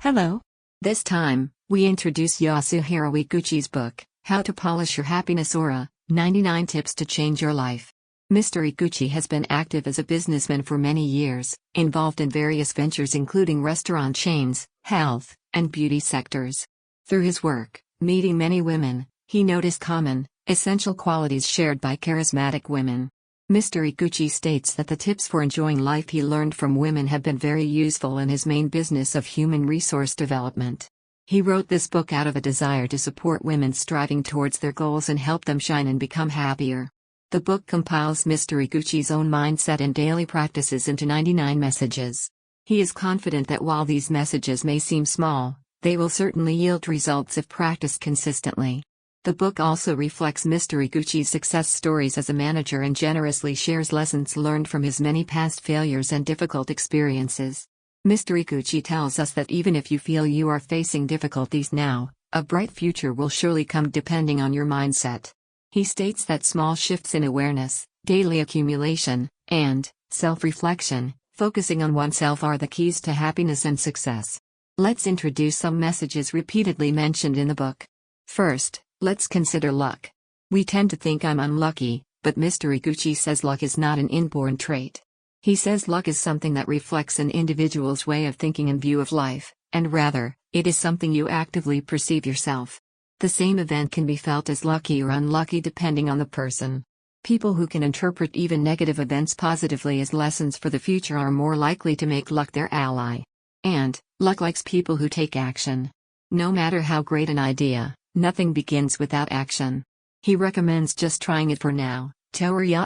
Hello. This time, we introduce Yasuhiro Iguchi's book, How to Polish Your Happiness Aura, 99 Tips to Change Your Life. Mr. Iguchi has been active as a businessman for many years, involved in various ventures including restaurant chains, health, and beauty sectors. Through his work, meeting many women, he noticed common, essential qualities shared by charismatic women. Mr. Iguchi states that the tips for enjoying life he learned from women have been very useful in his main business of human resource development. He wrote this book out of a desire to support women striving towards their goals and help them shine and become happier. The book compiles Mr. Iguchi's own mindset and daily practices into 99 messages. He is confident that while these messages may seem small, they will certainly yield results if practiced consistently. The book also reflects Mr. Iguchi's success stories as a manager and generously shares lessons learned from his many past failures and difficult experiences. Mr. Iguchi tells us that even if you feel you are facing difficulties now, a bright future will surely come depending on your mindset. He states that small shifts in awareness, daily accumulation, and self-reflection, focusing on oneself are the keys to happiness and success. Let's introduce some messages repeatedly mentioned in the book. First, let's consider luck. We tend to think I'm unlucky, but Mr. Iguchi says luck is not an inborn trait. He says luck is something that reflects an individual's way of thinking and view of life, and rather, it is something you actively perceive yourself. The same event can be felt as lucky or unlucky depending on the person. People who can interpret even negative events positively as lessons for the future are more likely to make luck their ally. And, luck likes people who take action. No matter how great an idea, nothing begins without action. He recommends just trying it for now, Toru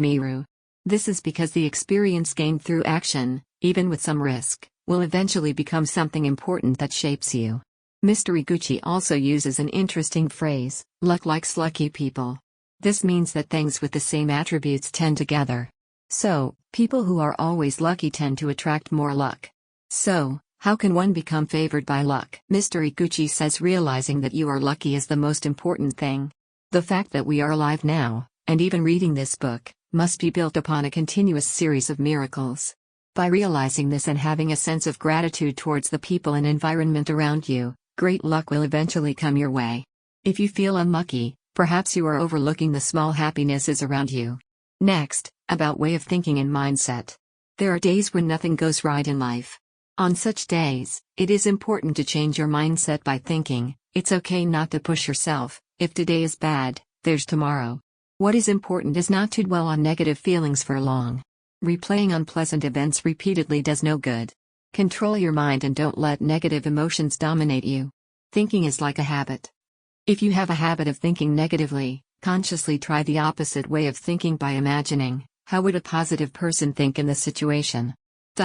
Miru. This is because the experience gained through action, even with some risk, will eventually become something important that shapes you. Mr. Iguchi also uses an interesting phrase, luck likes lucky people. This means that things with the same attributes tend together. So, people who are always lucky tend to attract more luck. So, how can one become favored by luck? Mr. Iguchi says realizing that you are lucky is the most important thing. The fact that we are alive now, and even reading this book, must be built upon a continuous series of miracles. By realizing this and having a sense of gratitude towards the people and environment around you, great luck will eventually come your way. If you feel unlucky, perhaps you are overlooking the small happinesses around you. Next, about way of thinking and mindset. There are days when nothing goes right in life. On such days, it is important to change your mindset by thinking, it's okay not to push yourself. If today is bad, there's tomorrow. What is important is not to dwell on negative feelings for long. Replaying unpleasant events repeatedly does no good. Control your mind and don't let negative emotions dominate you. Thinking is like a habit. If you have a habit of thinking negatively, consciously try the opposite way of thinking by imagining, how would a positive person think in this situation?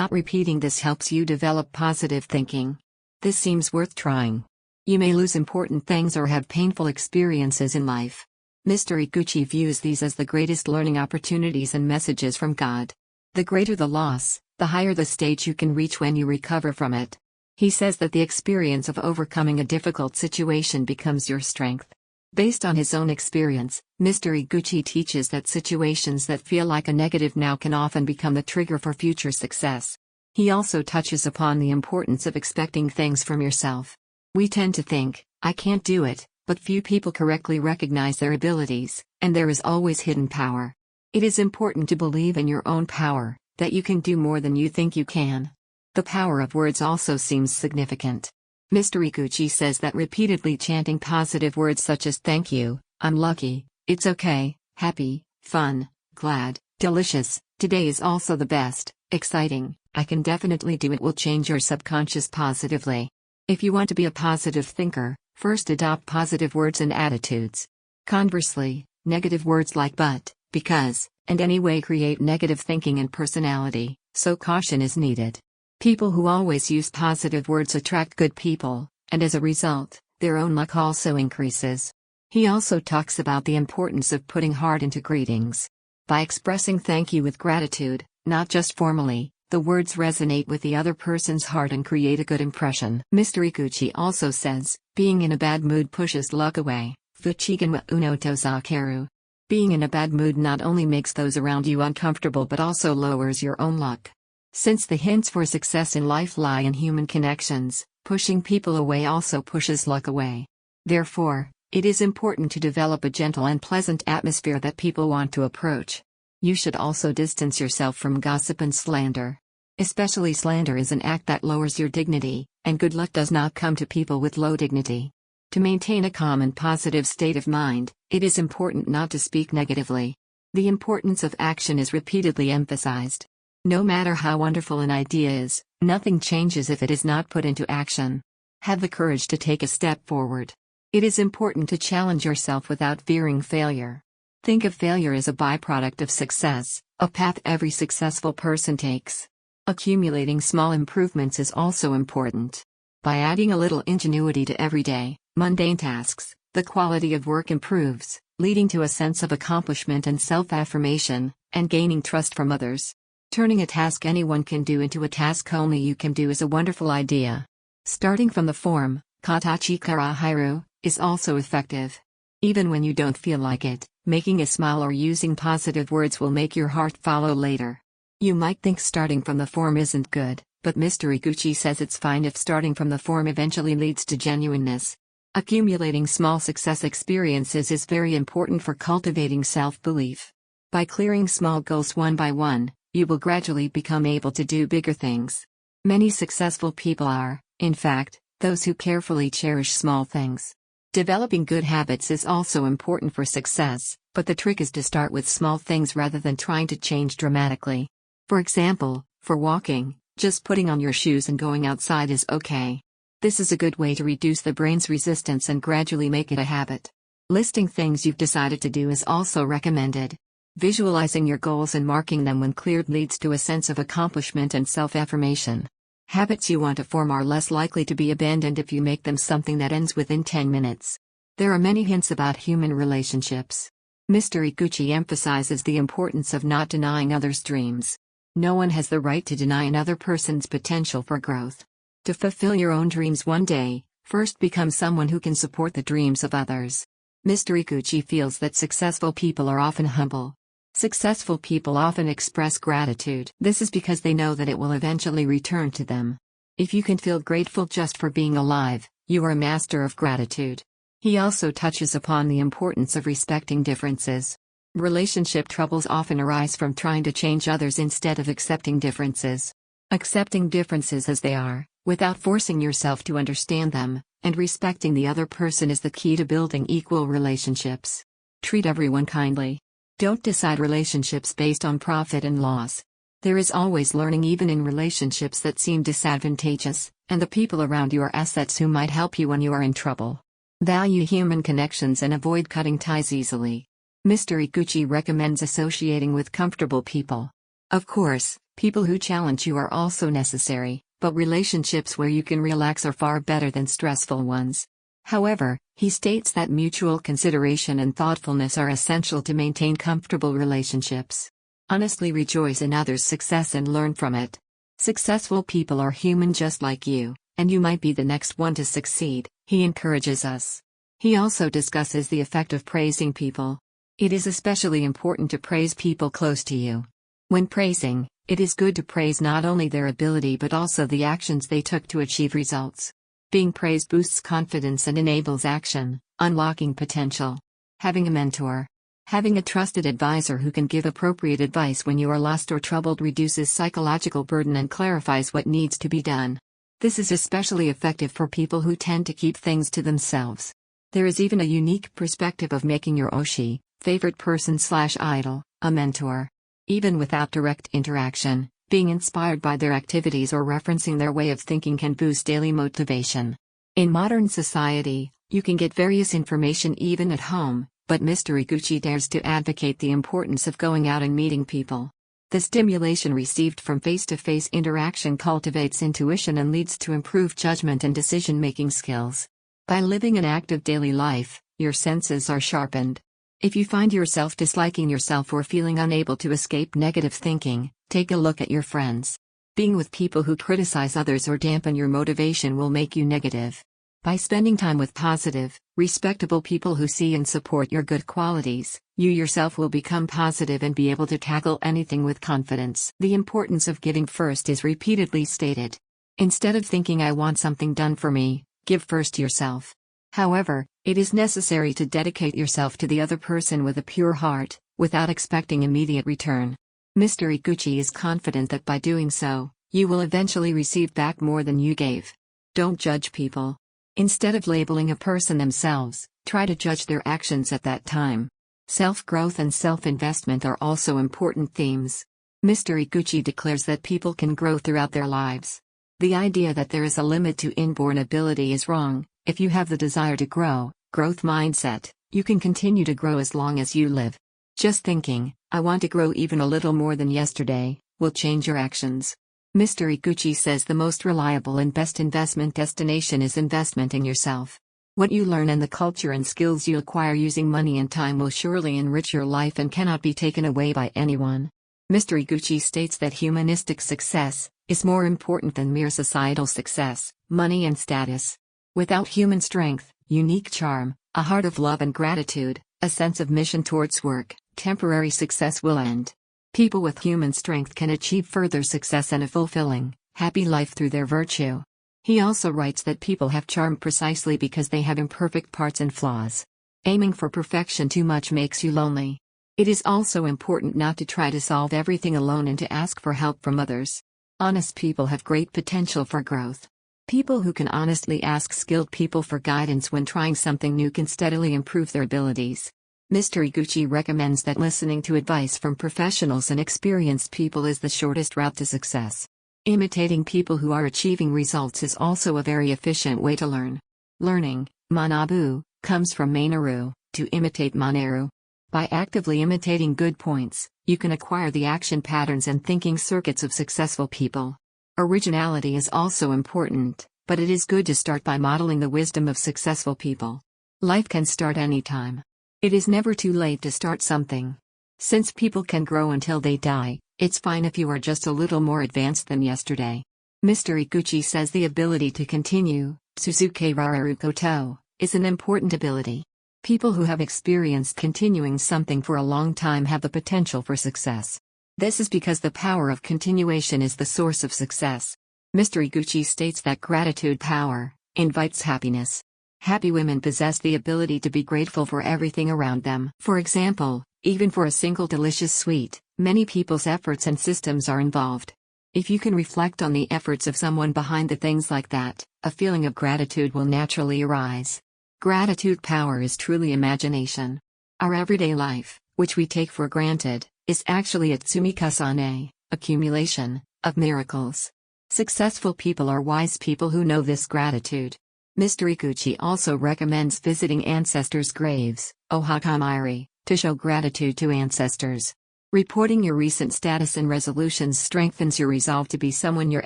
Repeating this helps you develop positive thinking. This seems worth trying. You may lose important things or have painful experiences in life. Mr. Iguchi views these as the greatest learning opportunities and messages from God. The greater the loss, the higher the stage you can reach when you recover from it. He says that the experience of overcoming a difficult situation becomes your strength. Based on his own experience, Mr. Iguchi teaches that situations that feel like a negative now can often become the trigger for future success. He also touches upon the importance of expecting things from yourself. We tend to think, I can't do it, but few people correctly recognize their abilities, and there is always hidden power. It is important to believe in your own power, that you can do more than you think you can. The power of words also seems significant. Mr. Iguchi says that repeatedly chanting positive words such as thank you, I'm lucky, it's okay, happy, fun, glad, delicious, today is also the best, exciting, I can definitely do it will change your subconscious positively. If you want to be a positive thinker, first adopt positive words and attitudes. Conversely, negative words like but, because, and anyway create negative thinking and personality, so caution is needed. People who always use positive words attract good people, and as a result, their own luck also increases. He also talks about the importance of putting heart into greetings. By expressing thank you with gratitude, not just formally, the words resonate with the other person's heart and create a good impression. Mr. Iguchi also says, being in a bad mood pushes luck away. Fuchigen wa uno to zakeru. Being in a bad mood not only makes those around you uncomfortable but also lowers your own luck. Since the hints for success in life lie in human connections, Pushing people away also pushes luck away. Therefore, it is important to develop a gentle and pleasant atmosphere that people want to approach. You should also distance yourself from gossip and slander. Especially slander is an act that lowers your dignity, and good luck does not come to people with low dignity. To maintain a calm and positive state of mind, it is important not to speak negatively. The importance of action is repeatedly emphasized. No matter how wonderful an idea is, nothing changes if it is not put into action. Have the courage to take a step forward. It is important to challenge yourself without fearing failure. Think of failure as a byproduct of success, a path every successful person takes. Accumulating small improvements is also important. By adding a little ingenuity to everyday, mundane tasks, the quality of work improves, leading to a sense of accomplishment and self-affirmation, and gaining trust from others. Turning a task anyone can do into a task only you can do is a wonderful idea. Starting from the form, katachi kara hiru, is also effective. Even when you don't feel like it, making a smile or using positive words will make your heart follow later. You might think starting from the form isn't good, but Mr. Iguchi says it's fine if starting from the form eventually leads to genuineness. Accumulating small success experiences is very important for cultivating self-belief. By clearing small goals one by one, you will gradually become able to do bigger things. Many successful people are, in fact, those who carefully cherish small things. Developing good habits is also important for success, but the trick is to start with small things rather than trying to change dramatically. For example, for walking, just putting on your shoes and going outside is okay. This is a good way to reduce the brain's resistance and gradually make it a habit. Listing things you've decided to do is also recommended. Visualizing your goals and marking them when cleared leads to a sense of accomplishment and self-affirmation. Habits you want to form are less likely to be abandoned if you make them something that ends within 10 minutes. There are many hints about human relationships. Mr. Iguchi emphasizes the importance of not denying others' dreams. No one has the right to deny another person's potential for growth. To fulfill your own dreams one day, first become someone who can support the dreams of others. Mr. Iguchi feels that successful people are often humble. Successful people often express gratitude. This is because they know that it will eventually return to them. If you can feel grateful just for being alive, you are a master of gratitude. He also touches upon the importance of respecting differences. Relationship troubles often arise from trying to change others instead of accepting differences. Accepting differences as they are, without forcing yourself to understand them, and respecting the other person is the key to building equal relationships. Treat everyone kindly. Don't decide relationships based on profit and loss. There is always learning even in relationships that seem disadvantageous, and the people around you are assets who might help you when you are in trouble. Value human connections and avoid cutting ties easily. Mr. Iguchi recommends associating with comfortable people. Of course, people who challenge you are also necessary, but relationships where you can relax are far better than stressful ones. However, he states that mutual consideration and thoughtfulness are essential to maintain comfortable relationships. Honestly rejoice in others' success and learn from it. Successful people are human just like you, and you might be the next one to succeed, he encourages us. He also discusses the effect of praising people. It is especially important to praise people close to you. When praising, it is good to praise not only their ability but also the actions they took to achieve results. Being praised boosts confidence and enables action, unlocking potential. Having a mentor. Having a trusted advisor who can give appropriate advice when you are lost or troubled reduces psychological burden and clarifies what needs to be done. This is especially effective for people who tend to keep things to themselves. There is even a unique perspective of making your oshi, favorite person/idol, a mentor. Even without direct interaction, being inspired by their activities or referencing their way of thinking can boost daily motivation. In modern society, you can get various information even at home, but Mr. Iguchi dares to advocate the importance of going out and meeting people. The stimulation received from face-to-face interaction cultivates intuition and leads to improved judgment and decision-making skills. By living an active daily life, your senses are sharpened. If you find yourself disliking yourself or feeling unable to escape negative thinking, take a look at your friends. Being with people who criticize others or dampen your motivation will make you negative. By spending time with positive, respectable people who see and support your good qualities, you yourself will become positive and be able to tackle anything with confidence. The importance of giving first is repeatedly stated. Instead of thinking I want something done for me, give first to yourself. However, it is necessary to dedicate yourself to the other person with a pure heart, without expecting immediate return. Mr. Iguchi is confident that by doing so, you will eventually receive back more than you gave. Don't judge people. Instead of labeling a person themselves, try to judge their actions at that time. Self-growth and self-investment are also important themes. Mr. Iguchi declares that people can grow throughout their lives. The idea that there is a limit to inborn ability is wrong. If you have the desire to grow, growth mindset, you can continue to grow as long as you live. Just thinking, I want to grow even a little more than yesterday, will change your actions. Mr. Iguchi says the most reliable and best investment destination is investment in yourself. What you learn and the culture and skills you acquire using money and time will surely enrich your life and cannot be taken away by anyone. Mr. Iguchi states that humanistic success is more important than mere societal success, money and status. Without human strength, unique charm, a heart of love and gratitude, a sense of mission towards work, temporary success will end. People with human strength can achieve further success and a fulfilling, happy life through their virtue. He also writes that people have charm precisely because they have imperfect parts and flaws. Aiming for perfection too much makes you lonely. It is also important not to try to solve everything alone and to ask for help from others. Honest people have great potential for growth. People who can honestly ask skilled people for guidance when trying something new can steadily improve their abilities. Mr. Iguchi recommends that listening to advice from professionals and experienced people is the shortest route to success. Imitating people who are achieving results is also a very efficient way to learn. Learning, manabu, comes from maneru, to imitate maneru. By actively imitating good points, you can acquire the action patterns and thinking circuits of successful people. Originality is also important, but it is good to start by modeling the wisdom of successful people. Life can start anytime. It is never too late to start something. Since people can grow until they die, it's fine if you are just a little more advanced than yesterday. Mr. Iguchi says the ability to continue, Suzuke Raru Koto, is an important ability. People who have experienced continuing something for a long time have the potential for success. This is because the power of continuation is the source of success. Mr. Iguchi states that gratitude power invites happiness. Happy women possess the ability to be grateful for everything around them. For example, even for a single delicious sweet, many people's efforts and systems are involved. If you can reflect on the efforts of someone behind the things like that, a feeling of gratitude will naturally arise. Gratitude power is truly imagination. Our everyday life, which we take for granted, is actually a tsumikasane, accumulation, of miracles. Successful people are wise people who know this gratitude. Mr. Iguchi also recommends visiting ancestors' graves, ohakamairi, to show gratitude to ancestors. Reporting your recent status and resolutions strengthens your resolve to be someone your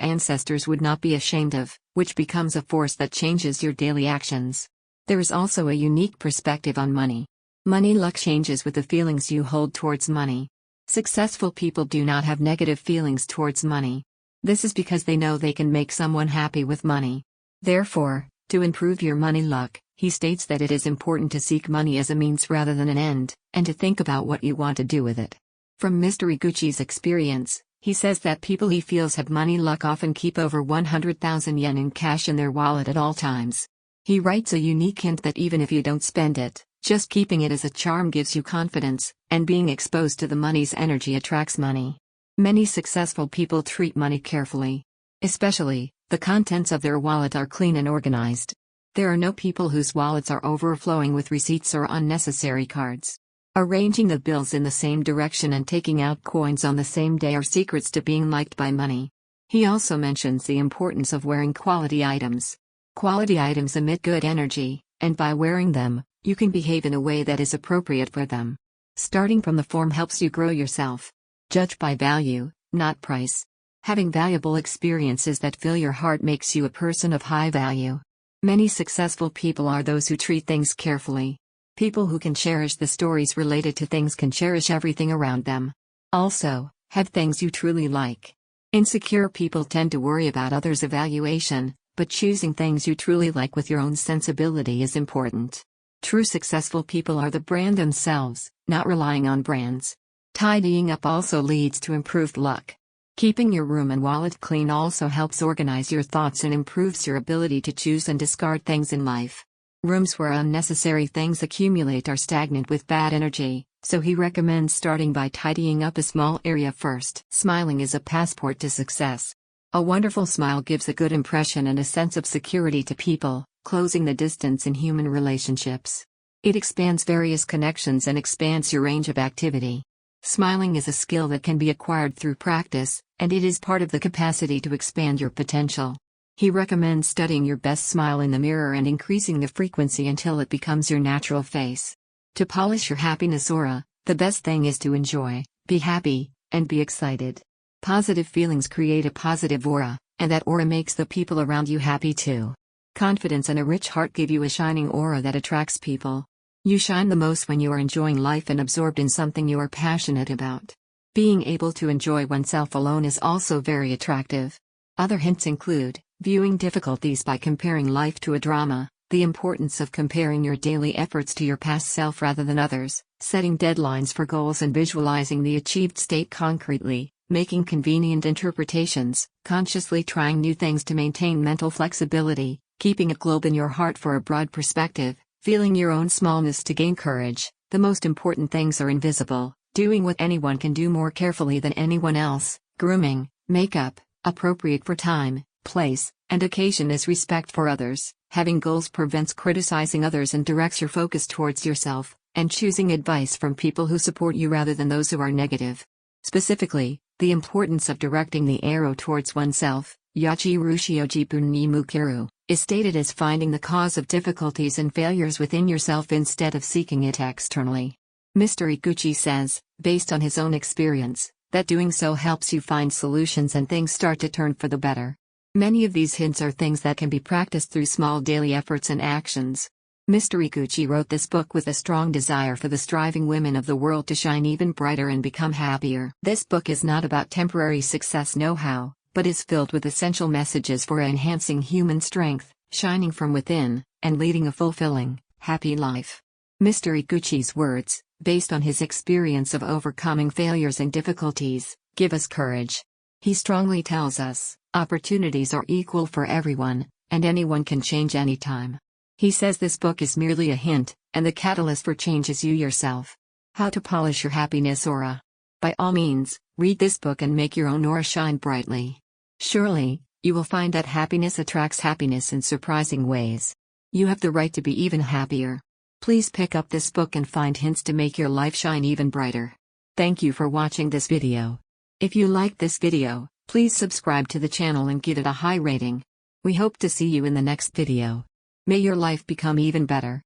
ancestors would not be ashamed of, which becomes a force that changes your daily actions. There is also a unique perspective on money. Money luck changes with the feelings you hold towards money. Successful people do not have negative feelings towards money. This is because they know they can make someone happy with money. Therefore, to improve your money luck, he states that it is important to seek money as a means rather than an end, and to think about what you want to do with it. From Mr. Iguchi's experience, he says that people he feels have money luck often keep over 100,000 yen in cash in their wallet at all times. He writes a unique hint that even if you don't spend it, just keeping it as a charm gives you confidence, and being exposed to the money's energy attracts money. Many successful people treat money carefully. Especially, the contents of their wallet are clean and organized. There are no people whose wallets are overflowing with receipts or unnecessary cards. Arranging the bills in the same direction and taking out coins on the same day are secrets to being liked by money. He also mentions the importance of wearing quality items. Quality items emit good energy, and by wearing them, you can behave in a way that is appropriate for them. Starting from the form helps you grow yourself. Judge by value, not price. Having valuable experiences that fill your heart makes you a person of high value. Many successful people are those who treat things carefully. People who can cherish the stories related to things can cherish everything around them. Also, have things you truly like. Insecure people tend to worry about others' evaluation, but choosing things you truly like with your own sensibility is important. True successful people are the brand themselves, not relying on brands. Tidying up also leads to improved luck. Keeping your room and wallet clean also helps organize your thoughts and improves your ability to choose and discard things in life. Rooms where unnecessary things accumulate are stagnant with bad energy, so he recommends starting by tidying up a small area first. Smiling is a passport to success. A wonderful smile gives a good impression and a sense of security to people, closing the distance in human relationships. It expands various connections and expands your range of activity. Smiling is a skill that can be acquired through practice, and it is part of the capacity to expand your potential. He recommends studying your best smile in the mirror and increasing the frequency until it becomes your natural face. To polish your happiness aura, the best thing is to enjoy, be happy, and be excited. Positive feelings create a positive aura, and that aura makes the people around you happy too. Confidence and a rich heart give you a shining aura that attracts people. You shine the most when you are enjoying life and absorbed in something you are passionate about. Being able to enjoy oneself alone is also very attractive. Other hints include viewing difficulties by comparing life to a drama, the importance of comparing your daily efforts to your past self rather than others, setting deadlines for goals and visualizing the achieved state concretely, making convenient interpretations, consciously trying new things to maintain mental flexibility, keeping a globe in your heart for a broad perspective, feeling your own smallness to gain courage. The most important things are invisible, doing what anyone can do more carefully than anyone else, grooming, makeup, appropriate for time, place, and occasion is respect for others, having goals prevents criticizing others and directs your focus towards yourself, and choosing advice from people who support you rather than those who are negative. Specifically, the importance of directing the arrow towards oneself, Yachi-Rushio-Jipu-ni-Mukiru, is stated as finding the cause of difficulties and failures within yourself instead of seeking it externally. Mr. Iguchi says, based on his own experience, that doing so helps you find solutions and things start to turn for the better. Many of these hints are things that can be practiced through small daily efforts and actions. Mr. Iguchi wrote this book with a strong desire for the striving women of the world to shine even brighter and become happier. This book is not about temporary success know-how, but is filled with essential messages for enhancing human strength, shining from within, and leading a fulfilling, happy life. Mr. Iguchi's words, based on his experience of overcoming failures and difficulties, give us courage. He strongly tells us, opportunities are equal for everyone, and anyone can change anytime. He says this book is merely a hint, and the catalyst for change is you yourself. How to polish your happiness aura. By all means, read this book and make your own aura shine brightly. Surely, you will find that happiness attracts happiness in surprising ways. You have the right to be even happier. Please pick up this book and find hints to make your life shine even brighter. Thank you for watching this video. If you liked this video, please subscribe to the channel and give it a high rating. We hope to see you in the next video. May your life become even better.